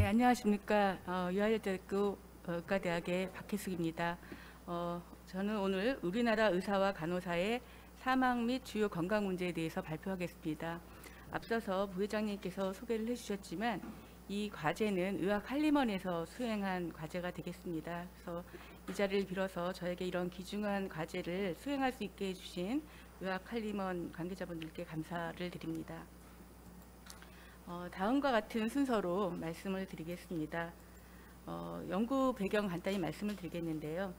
안녕하십니까. 유아여자대학교 의과대학의 박혜숙입니다. 저는 오늘 우리나라 의사와 간호사의 사망 및 주요 건강 문제에 대해서 발표하겠습니다. 앞서서 부회장님께서 소개를 해주셨지만 이 과제는 의학 한림원에서 수행한 과제가 되겠습니다. 그래서 이 자리를 빌어서 저에게 이런 귀중한 과제를 수행할 수 있게 해주신 의학 한림원 관계자분들께 감사를 드립니다. 다음과 같은 순서로 말씀을 드리겠습니다. 연구 배경 간단히 말씀을 드리겠는데요.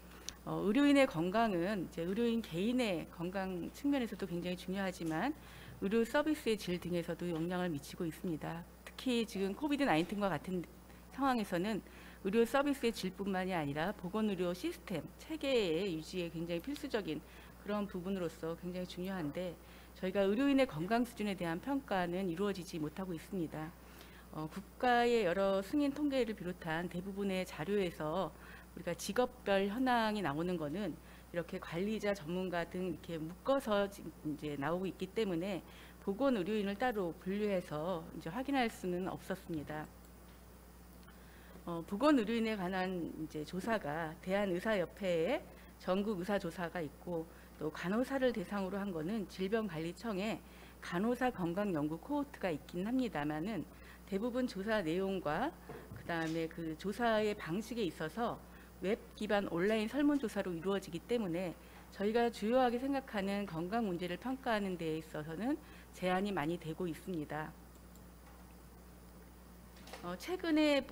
의료인의 건강은 이제 의료인 개인의 건강 측면에서도 굉장히 중요하지만 의료 서비스의 질 등에서도 영향을 미치고 있습니다. 특히 지금 코비드-19과 같은 상황에서는 의료 서비스의 질뿐만이 아니라 보건의료 시스템, 체계의 유지에 굉장히 필수적인 그런 부분으로서 굉장히 중요한데 저희가 의료인의 건강 수준에 대한 평가는 이루어지지 못하고 있습니다. 국가의 여러 승인 통계를 비롯한 대부분의 자료에서 우리가 직업별 현황이 나오는 것은 이렇게 관리자, 전문가 등 이렇게 묶어서 이제 나오고 있기 때문에 보건 의료인을 따로 분류해서 이제 확인할 수는 없었습니다. 보건 의료인에 관한 이제 조사가 대한의사협회에 전국 의사 조사가 있고 또 간호사를 대상으로 한 거는 질병관리청에 간호사 건강 연구 코호트가 있긴 합니다만은 대부분 조사 내용과 그다음에 그 조사의 방식에 있어서 웹 기반 온라인 설문조사로 이루어지기 때문에 저희가 주요하게 생각하는 건강 문제를 평가하는 데 있어서는 제한이 많이 되고 있습니다. 최근에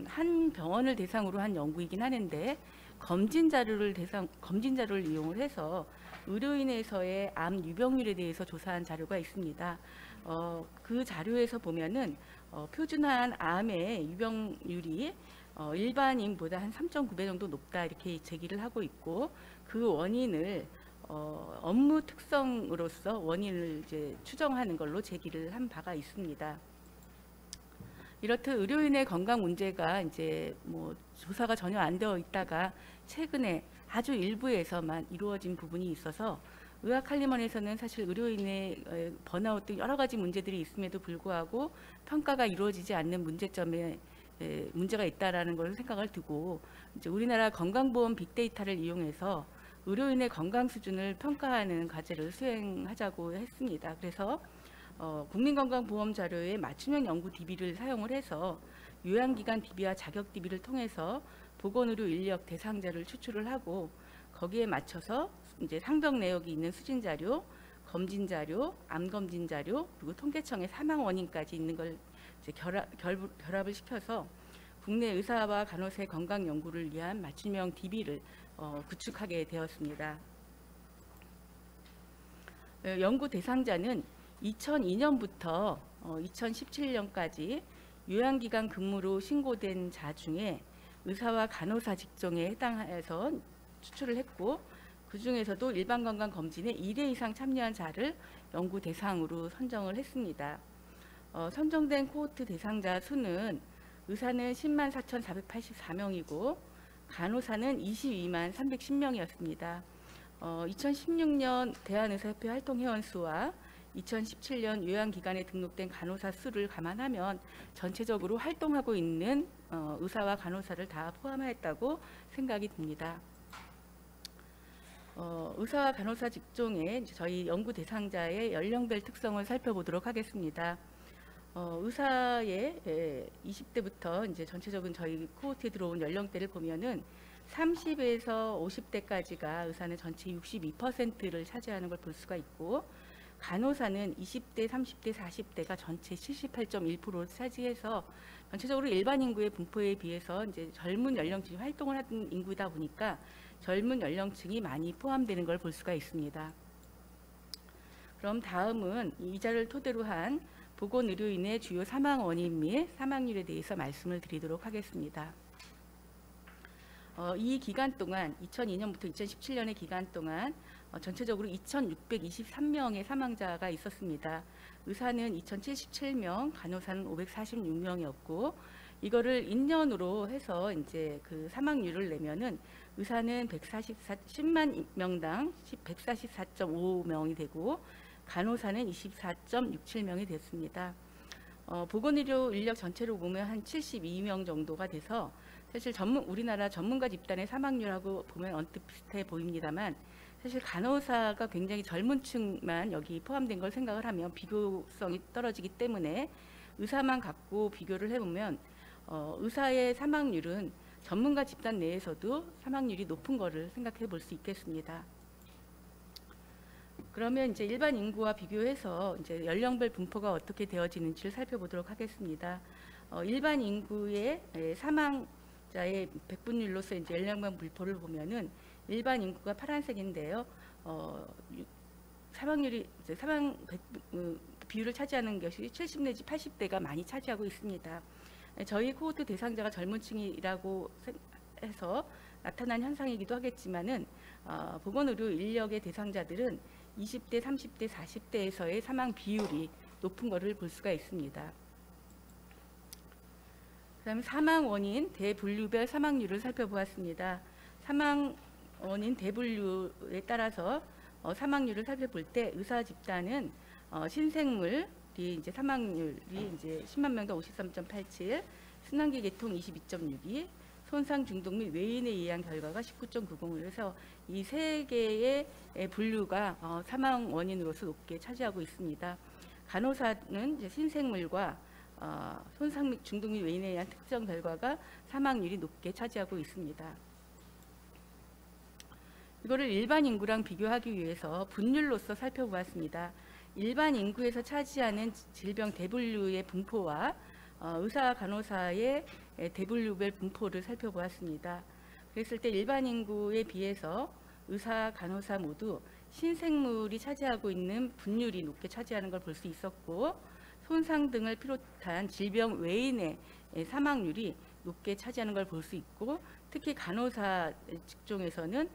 한 병원을 대상으로 한 연구이긴 하는데 검진 자료를 이용을 해서 의료인에서의 암 유병률에 대해서 조사한 자료가 있습니다. 그 자료에서 보면은 표준화한 암의 유병률이 일반인보다 한 3.9배 정도 높다 이렇게 제기를 하고 있고 그 원인을 업무 특성으로서 원인을 이제 추정하는 걸로 제기를 한 바가 있습니다. 이렇듯 의료인의 건강 문제가 이제 뭐 조사가 전혀 안 되어 있다가 최근에 아주 일부에서만 이루어진 부분이 있어서 의학 한림원에서는 사실 의료인의 번아웃 등 여러 가지 문제들이 있음에도 불구하고 평가가 이루어지지 않는 문제점에 문제가 있다라는 걸 생각을 두고 이제 우리나라 건강보험 빅데이터를 이용해서 의료인의 건강 수준을 평가하는 과제를 수행하자고 했습니다. 그래서 국민건강보험 자료에 맞춤형 연구 DB를 사용을 해서 요양기관 DB와 자격 DB를 통해서 보건의료 인력 대상자를 추출을 하고 거기에 맞춰서 이제 상병 내역이 있는 수진 자료, 검진 자료, 암 검진 자료, 그리고 통계청의 사망 원인까지 있는 걸 이제 결합을 시켜서 국내 의사와 간호사의 건강 연구를 위한 맞춤형 DB를 구축하게 되었습니다. 연구 대상자는 2002년부터 2017년까지 요양기관 근무로 신고된 자 중에 의사와 간호사 직종에 해당해서 추출을 했고 그 중에서도 일반건강검진에 2회 이상 참여한 자를 연구 대상으로 선정을 했습니다. 선정된 코호트 대상자 수는 의사는 10만 4,484명이고 간호사는 22만 310명이었습니다. 2016년 대한의사협회 활동회원 수와 2017년 요양기관에 등록된 간호사 수를 감안하면 전체적으로 활동하고 있는 의사와 간호사를 다 포함하였다고 생각이 듭니다. 의사와 간호사 직종의 저희 연구 대상자의 연령별 특성을 살펴보도록 하겠습니다. 의사의 20대부터 이제 전체적인 저희 코호트에 들어온 연령대를 보면은 30에서 50대까지가 의사는 전체 62%를 차지하는 걸 볼 수가 있고 간호사는 20대, 30대, 40대가 전체 78.1%를 차지해서 전체적으로 일반 인구의 분포에 비해서 이제 젊은 연령층이 활동을 하는 인구다 보니까 젊은 연령층이 많이 포함되는 걸 볼 수가 있습니다. 그럼 다음은 이 자료를 토대로 한 보건의료인의 주요 사망 원인 및 사망률에 대해서 말씀을 드리도록 하겠습니다. 이 기간 동안 2002년부터 2017년의 기간 동안 전체적으로 2,623명의 사망자가 있었습니다. 의사는 2,077명, 간호사는 546명이었고 이거를 인년으로 해서 이제 그 사망률을 내면은 의사는 10만 명당 144.5명이 되고 간호사는 24.67명이 됐습니다. 보건의료 인력 전체로 보면 한 72명 정도가 돼서 사실 우리나라 전문가 집단의 사망률하고 보면 언뜻 비슷해 보입니다만 사실 간호사가 굉장히 젊은 층만 여기 포함된 걸 생각을 하면 비교성이 떨어지기 때문에 의사만 갖고 비교를 해보면 의사의 사망률은 전문가 집단 내에서도 사망률이 높은 거를 생각해 볼 수 있겠습니다. 그러면 이제 일반 인구와 비교해서 이제 연령별 분포가 어떻게 되어지는지를 살펴보도록 하겠습니다. 일반 인구의 사망자의 백분율로서 이제 연령별 분포를 보면은 일반 인구가 파란색인데요. 사망률이 이제 비율을 차지하는 것이 70 내지 80대가 많이 차지하고 있습니다. 저희 코호트 대상자가 젊은 층이라고 해서 나타난 현상이기도 하겠지만은 보건의료 인력의 대상자들은 20대, 30대, 40대에서의 사망 비율이 높은 것을 볼 수가 있습니다. 그다음에 사망 원인 대분류별 사망률을 살펴보았습니다. 사망 원인 대분류에 따라서 사망률을 살펴볼 때 의사 집단은 신생물이 이제 사망률이 이제 10만 명당 53.87, 순환기 계통 22.62, 손상 중독 및 외인에 의한 결과가 19.90을 해서 이 세 개의 분류가 사망 원인으로서 높게 차지하고 있습니다. 간호사는 이제 신생물과 손상 및 중독 및 외인에 의한 특정 결과가 사망률이 높게 차지하고 있습니다. 이거를 일반 인구랑 비교하기 위해서 분율로서 살펴보았습니다. 일반 인구에서 차지하는 질병 대분류의 분포와 의사 간호사의 대분류별 분포를 살펴보았습니다. 그랬을 때 일반 인구에 비해서 의사 간호사 모두 신생물이 차지하고 있는 분율이 높게 차지하는 걸 볼 수 있었고, 손상 등을 비롯한 질병 외인의 사망률이 높게 차지하는 걸 볼 수 있고, 특히 간호사 직종에서는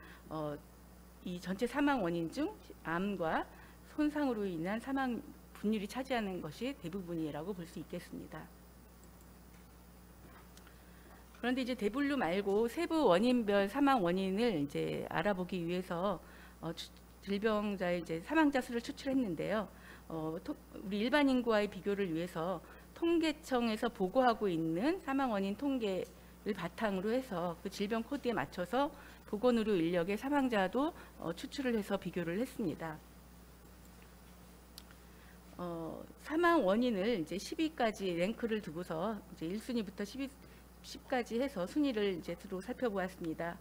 이 전체 사망 원인 중 암과 손상으로 인한 사망 분율이 차지하는 것이 대부분이라고 볼 수 있겠습니다. 그런데 이제 대분류 말고 세부 원인별 사망 원인을 이제 알아보기 위해서 질병자의 이제 사망자 수를 추출했는데요. 우리 일반 인구와의 비교를 위해서 통계청에서 보고하고 있는 사망 원인 통계를 바탕으로 해서 그 질병 코드에 맞춰서 보건의료 인력의 사망자도 추출을 해서 비교를 했습니다. 사망 원인을 이제 10위까지 랭크를 두고서 이제 1순위부터 10까지 해서 순위를 이제 서로 살펴보았습니다.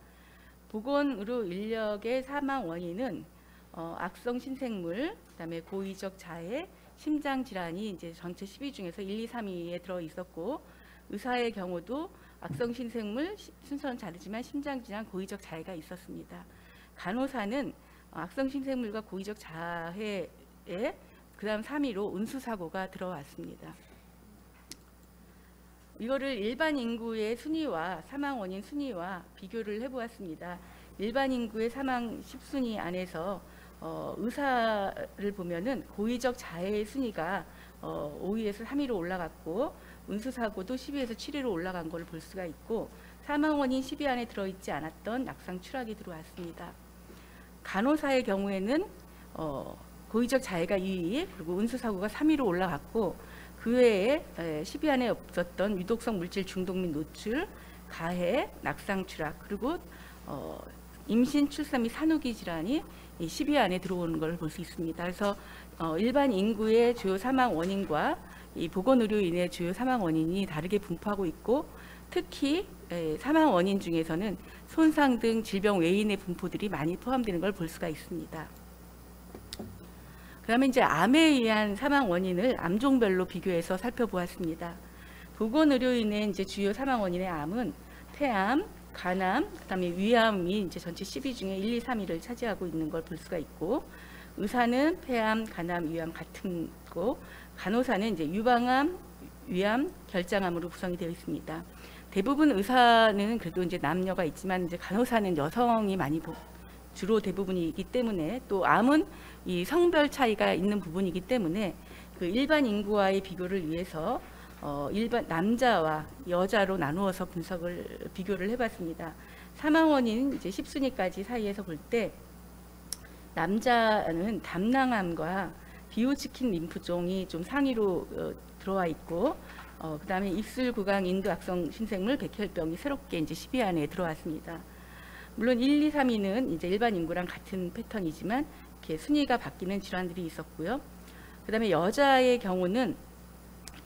보건의료 인력의 사망 원인은 악성 신생물, 그다음에 고의적 자해, 심장 질환이 이제 전체 10위 중에서 1, 2, 3위에 들어 있었고, 의사의 경우도 악성 신생물, 순서는 다르지만 심장 질환, 고의적 자해가 있었습니다. 간호사는 악성 신생물과 고의적 자해에 그다음 3위로 운수사고가 들어왔습니다. 이거를 일반 인구의 순위와 사망 원인 순위와 비교를 해보았습니다. 일반 인구의 사망 10순위 안에서 의사를 보면은 고의적 자해의 순위가 5위에서 3위로 올라갔고, 운수사고도 10위에서 7위로 올라간 것을 볼 수가 있고, 사망 원인 10위 안에 들어있지 않았던 낙상 추락이 들어왔습니다. 간호사의 경우에는 고의적 자해가 2위, 그리고 운수사고가 3위로 올라갔고, 그 외에 10위 안에 없었던 유독성 물질 중독 및 노출, 가해, 낙상 추락, 그리고 임신, 출산 및 산후기 질환이 10위 안에 들어오는 걸 볼 수 있습니다. 그래서 일반 인구의 주요 사망 원인과 이 보건의료인의 주요 사망 원인이 다르게 분포하고 있고, 특히 사망 원인 중에서는 손상 등 질병 외인의 분포들이 많이 포함되는 걸 볼 수가 있습니다. 그다음에 이제 암에 의한 사망 원인을 암종별로 비교해서 살펴보았습니다. 보건의료인의 이제 주요 사망 원인의 암은 폐암, 간암, 그다음에 위암이 이제 전체 10위 중에 1, 2, 3위를 차지하고 있는 걸 볼 수가 있고, 의사는 폐암, 간암, 위암 같은 거, 간호사는 이제 유방암, 위암, 결장암으로 구성이 되어 있습니다. 대부분 의사는 그래도 이제 남녀가 있지만 이제 간호사는 여성이 많이 주로 대부분이기 때문에, 또 암은 이 성별 차이가 있는 부분이기 때문에 그 일반 인구와의 비교를 위해서 일반 남자와 여자로 나누어서 비교를 해봤습니다. 사망 원인 이제 10순위까지 사이에서 볼 때 남자는 담낭암과 비호치킨 림프종이 좀 상위로 들어와 있고, 그다음에 입술 구강 인두 악성 신생물 백혈병이 새롭게 이제 10위 안에 들어왔습니다. 물론 1, 2, 3위는 이제 일반 인구랑 같은 패턴이지만 이렇게 순위가 바뀌는 질환들이 있었고요. 그다음에 여자의 경우는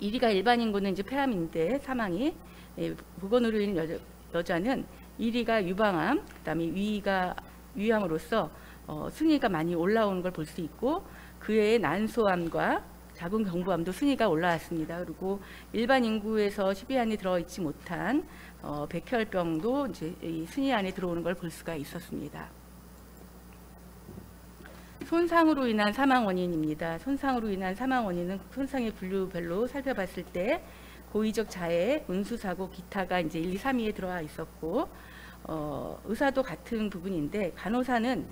1위가 일반 인구는 이제 폐암인데 사망이, 보건의료 인인 여자는 1위가 유방암, 그다음에 2위가 위암으로서 순위가 많이 올라오는 걸 볼 수 있고, 그 외에 난소암과 자궁경부암도 순위가 올라왔습니다. 그리고 일반 인구에서 10위 안에 들어있지 못한 백혈병도 이제 이 순위 안에 들어오는 걸 볼 수가 있었습니다. 손상으로 인한 사망 원인입니다. 손상으로 인한 사망 원인은 손상의 분류별로 살펴봤을 때 고의적 자해, 운수사고, 기타가 이제 1, 2, 3위에 들어와 있었고, 의사도 같은 부분인데 간호사는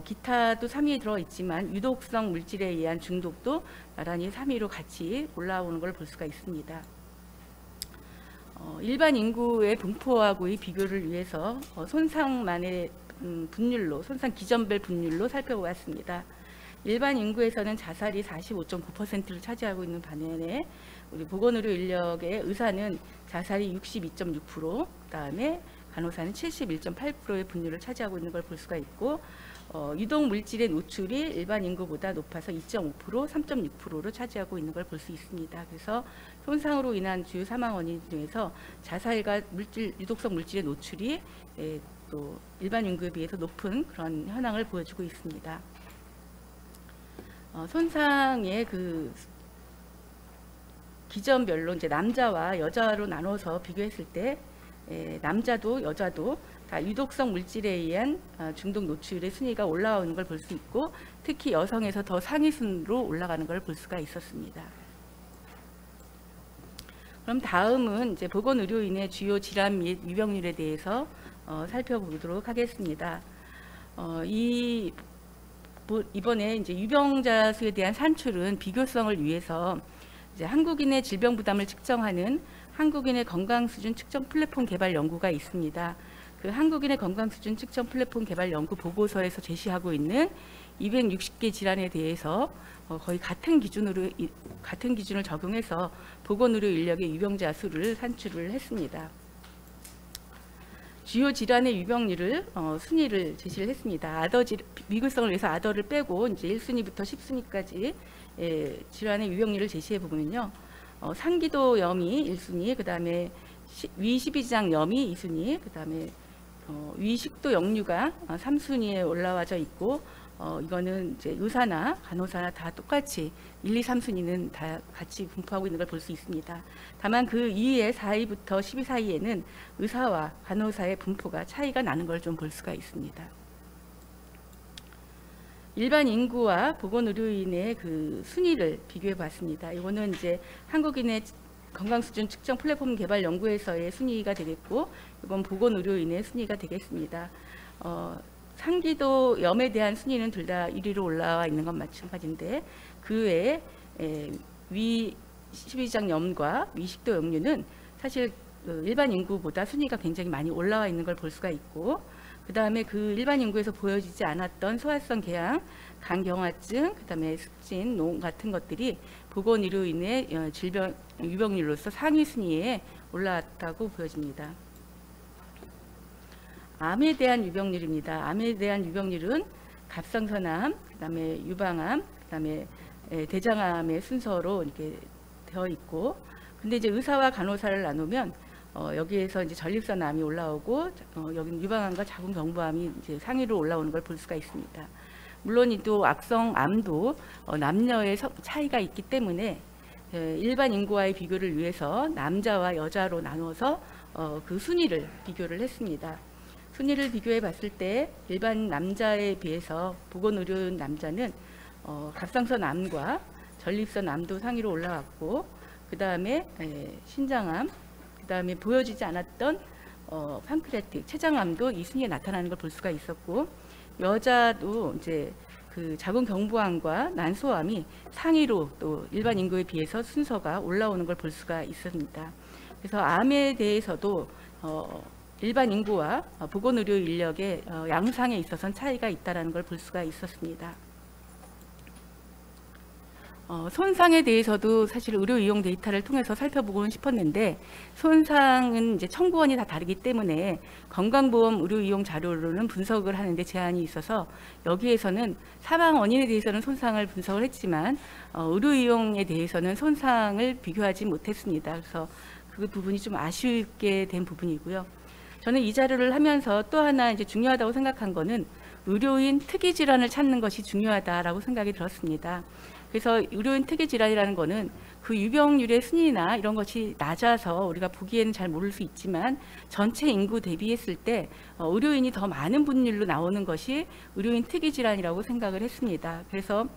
기타도 3위에 들어 있지만 유독성 물질에 의한 중독도 나란히 3위로 같이 올라오는 걸 볼 수가 있습니다. 일반 인구의 분포하고의 비교를 위해서 손상만의 분율로, 손상 기전별 분율로 살펴보았습니다. 일반 인구에서는 자살이 45.9%를 차지하고 있는 반면에 우리 보건의료 인력의 의사는 자살이 62.6%, 그다음에 간호사는 71.8%의 분율을 차지하고 있는 걸 볼 수가 있고, 유독 물질의 노출이 일반 인구보다 높아서 2.5%, 3.6%로 차지하고 있는 걸 볼 수 있습니다. 그래서 손상으로 인한 주요 사망 원인 중에서 자살과 유독성 물질의 노출이 또 일반 인구에 비해서 높은 그런 현황을 보여주고 있습니다. 손상의 그 기전별로 이제 남자와 여자로 나눠서 비교했을 때 남자도 여자도 다 유독성 물질에 의한 중독 노출의 순위가 올라오는 걸 볼 수 있고, 특히 여성에서 더 상위 순으로 올라가는 걸 볼 수가 있었습니다. 그럼 다음은 이제 보건의료인의 주요 질환 및 유병률에 대해서 살펴보도록 하겠습니다. 이번에 이제 유병자 수에 대한 산출은 비교성을 위해서 이제 한국인의 질병 부담을 측정하는 한국인의 건강 수준 측정 플랫폼 개발 연구가 있습니다. 그 한국인의 건강 수준 측정 플랫폼 개발 연구 보고서에서 제시하고 있는 260개 질환에 대해서 거의 같은 기준을 적용해서 보건의료 인력의 유병자 수를 산출을 했습니다. 주요 질환의 유병률을 순위를 제시를 했습니다. 비교성을 위해서 아더를 빼고 이제 1순위부터 10순위까지 질환의 유병률을 제시해 보면요. 상기도염이 1순위, 그 다음에 위식이장염이 2순위, 그 다음에 위식도 역류가 3순위에 올라와져 있고, 이거는 이제 의사나 간호사나 다 똑같이 1, 2, 3순위는 다 같이 분포하고 있는 걸 볼 수 있습니다. 다만 그 이후에 4위부터 10위 사이에는 의사와 간호사의 분포가 차이가 나는 걸 좀 볼 수가 있습니다. 일반 인구와 보건의료인의 그 순위를 비교해 봤습니다. 이거는 이제 한국인의 건강수준 측정 플랫폼 개발 연구에서의 순위가 되겠고, 이건 보건의료인의 순위가 되겠습니다. 상기도염에 대한 순위는 둘 다 1위로 올라와 있는 건 마찬가지인데, 그 외에 위식이장염과 위식도 역류는 사실 일반 인구보다 순위가 굉장히 많이 올라와 있는 걸 볼 수가 있고, 그 다음에 그 일반 인구에서 보여지지 않았던 소화성 궤양, 간경화증, 그 다음에 습진, 농 같은 것들이 보건의료인의 질병 유병률로서 상위 순위에 올라왔다고 보여집니다. 암에 대한 유병률입니다. 암에 대한 유병률은 갑상선암, 그 다음에 유방암, 그 다음에 대장암의 순서로 이렇게 되어 있고, 근데 이제 의사와 간호사를 나누면 여기에서 이제 전립선암이 올라오고, 여기는 유방암과 자궁경부암이 이제 상위로 올라오는 걸 볼 수가 있습니다. 물론 또 악성암도 남녀의 차이가 있기 때문에 일반 인구와의 비교를 위해서 남자와 여자로 나눠서 그 순위를 비교를 했습니다. 순위를 비교해 봤을 때 일반 남자에 비해서 보건의료인 남자는 갑상선암과 전립선암도 상위로 올라왔고, 그 다음에 신장암, 그 다음에 보여지지 않았던 판크레아틱, 췌장암도 이 순위에 나타나는 걸 볼 수가 있었고, 여자도 이제 그 자궁경부암과 난소암이 상위로 또 일반 인구에 비해서 순서가 올라오는 걸 볼 수가 있습니다. 그래서 암에 대해서도 일반 인구와 보건의료 인력의 양상에 있어서는 차이가 있다는 걸 볼 수가 있었습니다. 손상에 대해서도 사실 의료 이용 데이터를 통해서 살펴보고는 싶었는데, 손상은 이제 청구원이 다 다르기 때문에 건강보험 의료 이용 자료로는 분석을 하는데 제한이 있어서, 여기에서는 사망 원인에 대해서는 손상을 분석을 했지만 의료 이용에 대해서는 손상을 비교하지 못했습니다. 그래서 그 부분이 좀 아쉽게 된 부분이고요. 저는 이 자료를 하면서 또 하나 이제 중요하다고 생각한 거는 의료인 특이 질환을 찾는 것이 중요하다라고 생각이 들었습니다. 그래서 의료인 특이 질환이라는 거는 그 유병률의 순위나 이런 것이 낮아서 우리가 보기에는 잘 모를 수 있지만, 전체 인구 대비했을 때 의료인이 더 많은 분율로 나오는 것이 의료인 특이 질환이라고 생각을 했습니다. 그래서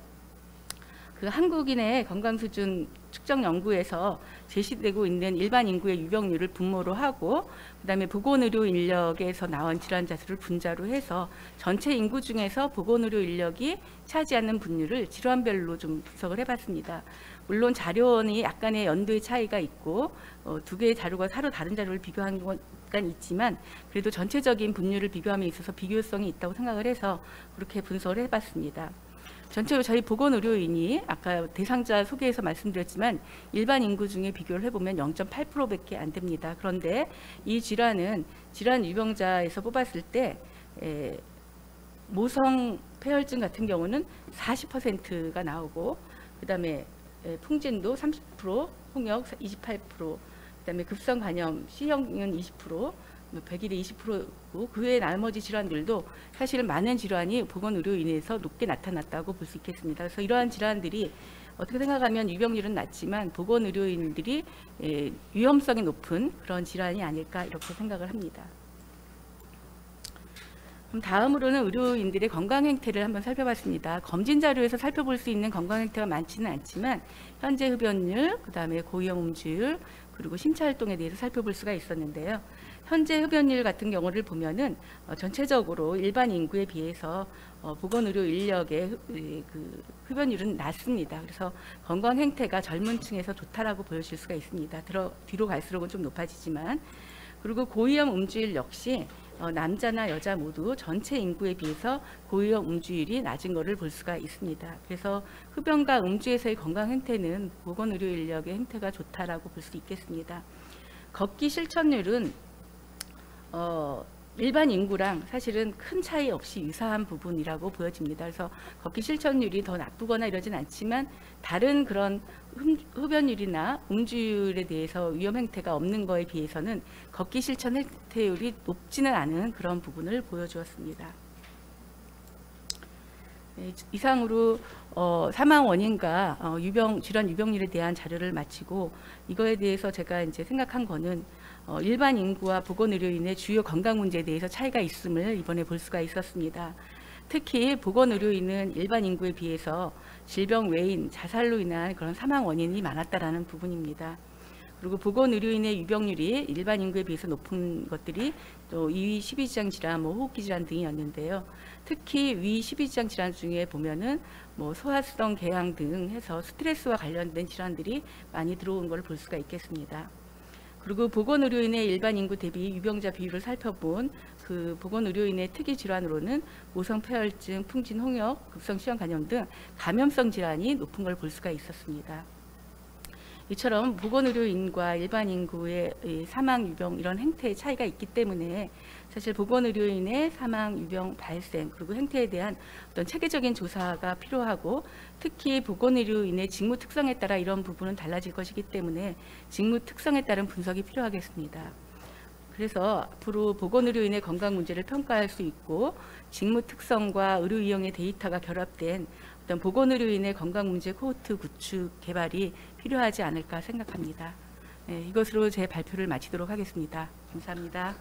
그 한국인의 건강 수준 측정 연구에서 제시되고 있는 일반 인구의 유병률을 분모로 하고, 그다음에 보건의료 인력에서 나온 질환자 수를 분자로 해서 전체 인구 중에서 보건의료 인력이 차지하는 분율을 질환별로 좀 분석을 해봤습니다. 물론 자료원이 약간의 연도의 차이가 있고 두 개의 자료가 서로 다른 자료를 비교한 건 있지만, 그래도 전체적인 분율을 비교함에 있어서 비교성이 있다고 생각을 해서 그렇게 분석을 해봤습니다. 전체로 저희 보건의료인이 아까 대상자 소개에서 말씀드렸지만 일반 인구 중에 비교를 해보면 0.8%밖에 안 됩니다. 그런데 이 질환은 질환 유병자에서 뽑았을 때 모성 폐혈증 같은 경우는 40%가 나오고, 그다음에 풍진도 30%, 홍역 28%, 그다음에 급성 간염 C형은 20%, 100일에 20%고, 그 외의 나머지 질환들도 사실 많은 질환이 보건의료인에서 높게 나타났다고 볼 수 있겠습니다. 그래서 이러한 질환들이 어떻게 생각하면 유병률은 낮지만 보건의료인들이 위험성이 높은 그런 질환이 아닐까 이렇게 생각을 합니다. 그럼 다음으로는 의료인들의 건강 행태를 한번 살펴봤습니다. 검진 자료에서 살펴볼 수 있는 건강 행태가 많지는 않지만 현재 흡연율, 그다음에 고위험 음주율, 그리고 신체 활동에 대해서 살펴볼 수가 있었는데요. 현재 흡연율 같은 경우를 보면은 전체적으로 일반 인구에 비해서 보건의료 인력의 그 흡연율은 낮습니다. 그래서 건강 행태가 젊은 층에서 좋다라고 보여질 수가 있습니다. 뒤로 갈수록은 좀 높아지지만, 그리고 고위험 음주율 역시 남자나 여자 모두 전체 인구에 비해서 고위험 음주율이 낮은 것을 볼 수가 있습니다. 그래서 흡연과 음주에서의 건강 행태는 보건의료 인력의 행태가 좋다라고 볼 수 있겠습니다. 걷기 실천율은 일반 인구랑 사실은 큰 차이 없이 유사한 부분이라고 보여집니다. 그래서 걷기 실천율이 더 나쁘거나 이러진 않지만 다른 그런 흡연율이나 음주율에 대해서 위험 행태가 없는 거에 비해서는 걷기 실천 행태율이 높지는 않은 그런 부분을 보여주었습니다. 이상으로 사망 원인과 질환 유병률에 대한 자료를 마치고, 이거에 대해서 제가 이제 생각한 거는 일반 인구와 보건의료인의 주요 건강 문제에 대해서 차이가 있음을 이번에 볼 수가 있었습니다. 특히 보건의료인은 일반 인구에 비해서 질병 외인, 자살로 인한 그런 사망 원인이 많았다라는 부분입니다. 그리고 보건의료인의 유병률이 일반 인구에 비해서 높은 것들이 또 위 12지장 질환, 호흡기 질환 등이었는데요. 특히 위 12지장 질환 중에 보면은 소화성 궤양 등 해서 스트레스와 관련된 질환들이 많이 들어온 걸 볼 수가 있겠습니다. 그리고 보건의료인의 일반 인구 대비 유병자 비율을 살펴본 그 보건의료인의 특이 질환으로는 모성 폐혈증, 풍진 홍역, 급성 시형 간염 등 감염성 질환이 높은 걸 볼 수가 있었습니다. 이처럼 보건의료인과 일반 인구의 사망, 유병 이런 행태의 차이가 있기 때문에 사실 보건의료인의 사망, 유병 발생 그리고 행태에 대한 어떤 체계적인 조사가 필요하고, 특히 보건의료인의 직무 특성에 따라 이런 부분은 달라질 것이기 때문에 직무 특성에 따른 분석이 필요하겠습니다. 그래서 앞으로 보건의료인의 건강 문제를 평가할 수 있고 직무 특성과 의료 이용의 데이터가 결합된 어떤 보건의료인의 건강 문제 코호트 구축 개발이 필요하지 않을까 생각합니다. 이것으로 제 발표를 마치도록 하겠습니다. 감사합니다.